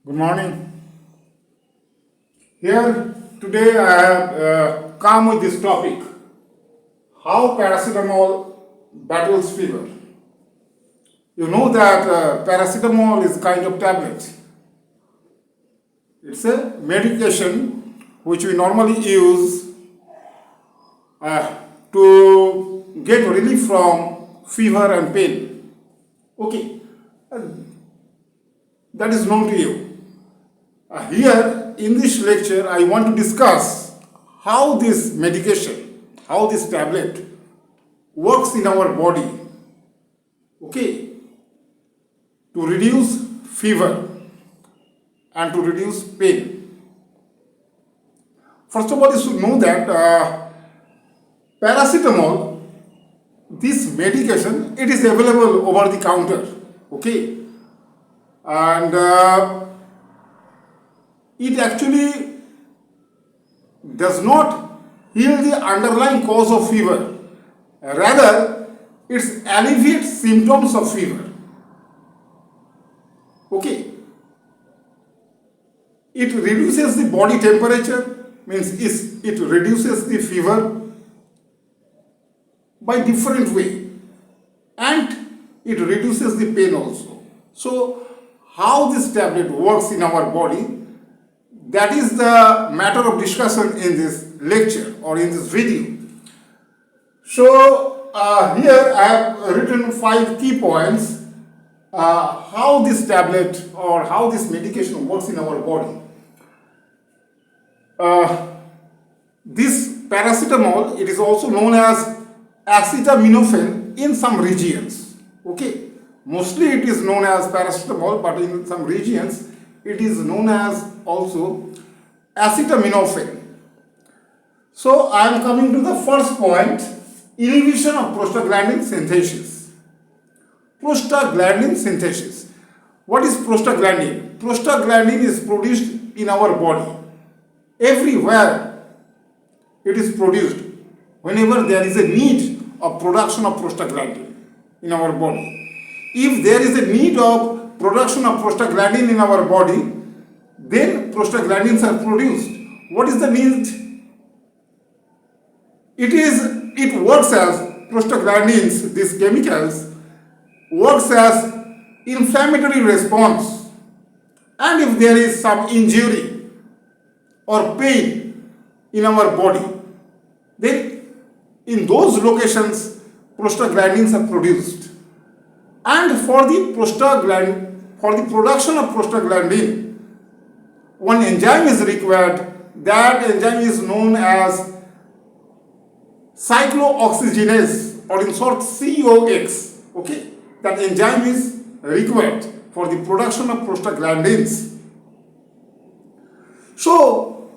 Good morning. Here today I have come with this topic: how paracetamol battles fever. You know that paracetamol is kind of tablet. It's a medication which we normally use to get relief from fever and pain. Okay, that is known to you. Here in this lecture, I want to discuss how this medication, how this tablet works in our body, okay, to reduce fever and to reduce pain. First of all, you should know that paracetamol, this medication, it is available over the counter, okay, and it actually does not heal the underlying cause of fever. Rather, it alleviates symptoms of fever. Okay. It reduces the body temperature, means it reduces the fever by different way, and it reduces the pain also. So, how this tablet works in our body, that is the matter of discussion in this lecture or in this video. So here I have written 5 key points how this tablet or how this medication works in our body. This paracetamol, it is also known as acetaminophen in some regions. Okay, mostly it is known as paracetamol, but in some regions it is known as also acetaminophen. So I am coming to the first point: inhibition of prostaglandin synthesis. Prostaglandin synthesis. What is prostaglandin? Prostaglandin is produced in our body. Everywhere it is produced whenever there is a need of production of prostaglandin in our body. If there is a need of production of prostaglandin in our body, then prostaglandins are produced. What is the need? It works as prostaglandins, these chemicals, works as inflammatory response. And if there is some injury or pain in our body, then in those locations prostaglandins are produced. And for the production of prostaglandin, one enzyme is required. That enzyme is known as cyclooxygenase, or in short COX. Okay, that enzyme is required for the production of prostaglandins. So,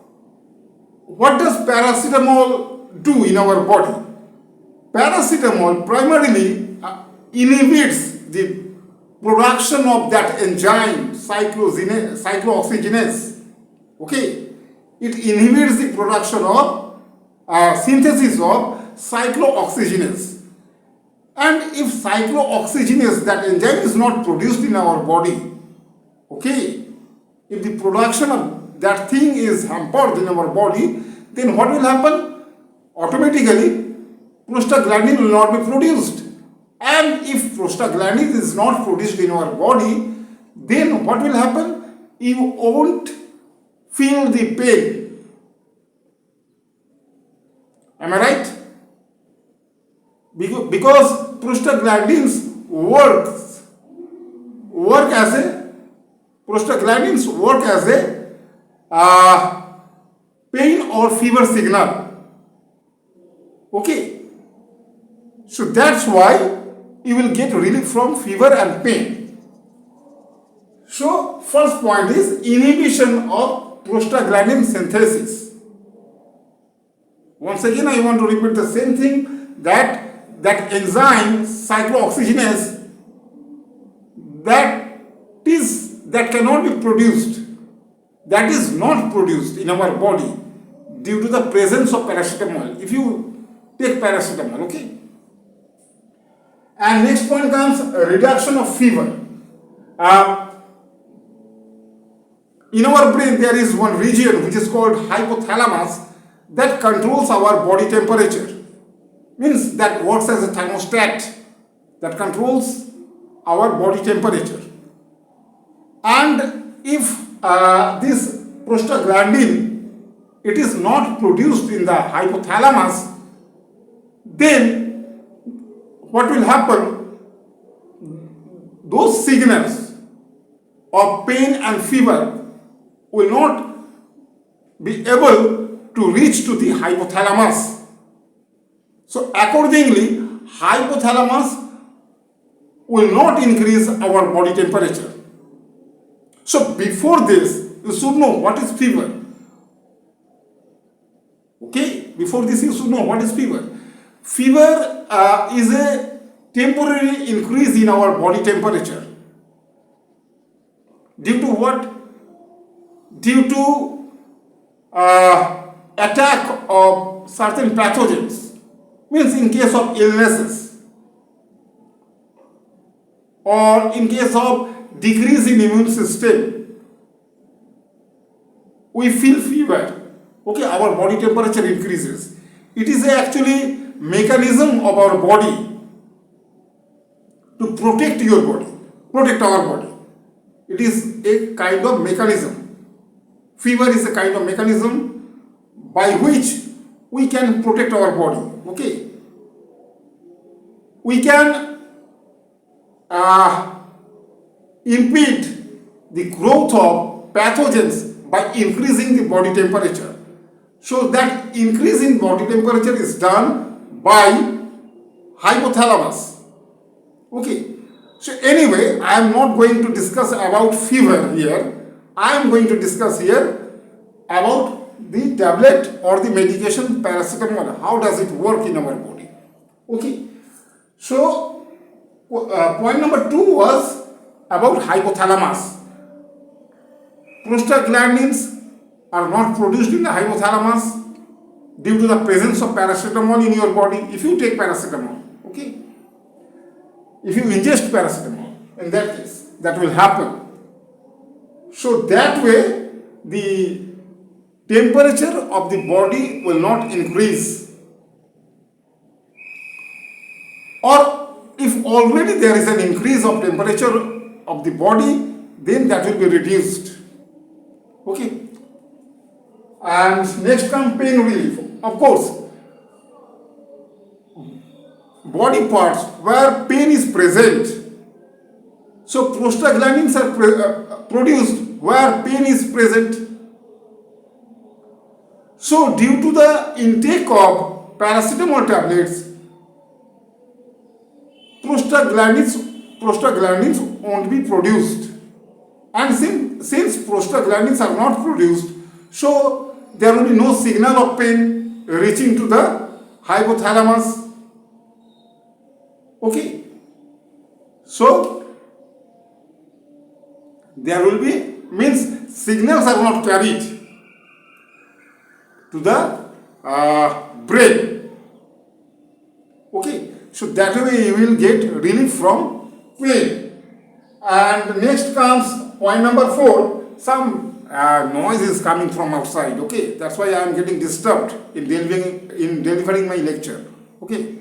what does paracetamol do in our body? Paracetamol primarily inhibits the production of that enzyme cyclooxygenase. Okay, it inhibits the production of synthesis of cyclooxygenase. And if cyclooxygenase, that enzyme, is not produced in our body, okay, if the production of that thing is hampered in our body, then what will happen? Automatically prostaglandin will not be produced. And if prostaglandin is not produced in our body, then what will happen? You won't feel the pain. Am I right? Because prostaglandins work as a pain or fever signal. Okay. So that's why you will get relief from fever and pain. So first point is inhibition of prostaglandin synthesis. Once again I want to repeat the same thing, that enzyme cyclooxygenase that cannot be produced, that is not produced in our body due to the presence of paracetamol. If you take paracetamol, okay. And next point comes reduction of fever. in our brain there is one region which is called hypothalamus that controls our body temperature. Means that works as a thermostat that controls our body temperature. And if this prostaglandin, it is not produced in the hypothalamus, then what will happen? Those signals of pain and fever will not be able to reach to the hypothalamus. So accordingly, hypothalamus will not increase our body temperature. So before this, you should know what is fever. Okay, before this you should know what is fever. Fever is a temporary increase in our body temperature. Due to what? Due to attack of certain pathogens. Means in case of illnesses or in case of decrease in immune system, we feel fever. Okay, our body temperature increases. It is actually mechanism of our body to protect your body, protect our body. It is a kind of mechanism. Fever is a kind of mechanism by which we can protect our body. Okay, we can impede the growth of pathogens by increasing the body temperature. So that increase in body temperature is done by hypothalamus. Okay. So anyway, I am not going to discuss about fever here. I am going to discuss here about the tablet or the medication paracetamol. How does it work in our body? Okay. So point number 2 was about hypothalamus. Prostaglandins are not produced in the hypothalamus due to the presence of paracetamol in your body. If you take paracetamol, okay, if you ingest paracetamol, in that case, that will happen. So that way, the temperature of the body will not increase. Or if already there is an increase of temperature of the body, then that will be reduced. Okay. And next comes pain relief. Of course, body parts where pain is present. So prostaglandins are produced where pain is present. So due to the intake of paracetamol tablets, prostaglandins won't be produced. And since prostaglandins are not produced, so there will be no signal of pain reaching to the hypothalamus. Okay. So there will be, means signals are not carried to the brain. Okay. So that way you will get relief from pain. And next comes point number 4. Some noise is coming from outside. Okay, that's why I am getting disturbed in delivering my lecture. Okay.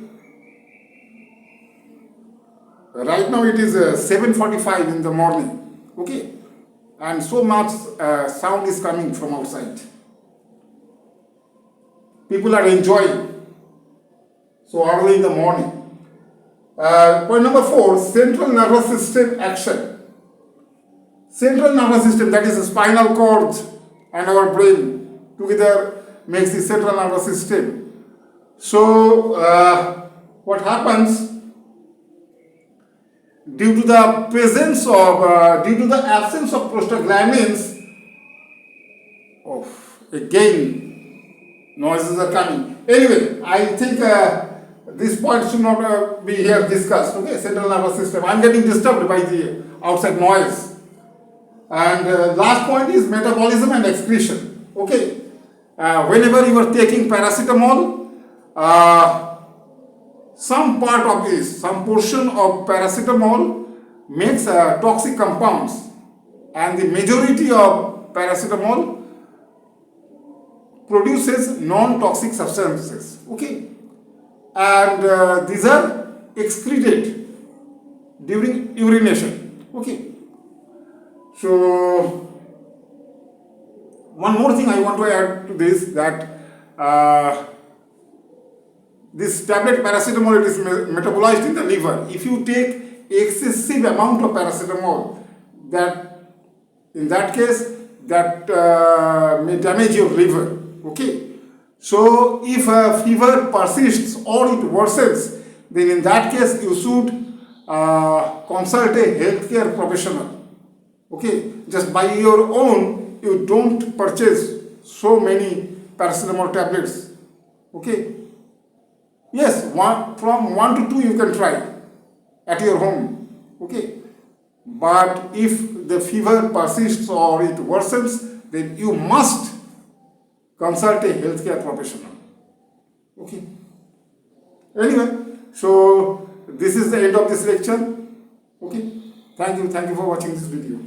Right now it is 7:45 in the morning. Okay, and so much sound is coming from outside. People are enjoying so early in the morning. Point number 4, central nervous system action. Central nervous system, that is the spinal cord and our brain together makes the central nervous system. So what happens due to the presence of, due to the absence of prostaglandins, again noises are coming. Anyway, I think this point should not be here discussed. Okay, central nervous system. I am getting disturbed by the outside noise. And last point is metabolism and excretion. Okay, whenever you are taking paracetamol, some part of this, some portion of paracetamol makes toxic compounds, and the majority of paracetamol produces non-toxic substances, okay, and these are excreted during urination, okay. So one more thing I want to add to this, that this tablet paracetamol, it is metabolized in the liver. If you take excessive amount of paracetamol, that in that case that may damage your liver, okay. So if a fever persists or it worsens, then in that case you should consult a healthcare professional, okay. Just by your own, you don't purchase so many paracetamol tablets, okay. Yes, from 1 to 2 you can try at your home, okay. But if the fever persists or it worsens, then you must consult a healthcare professional, okay. Anyway, so this is the end of this lecture, okay. Thank you for watching this video.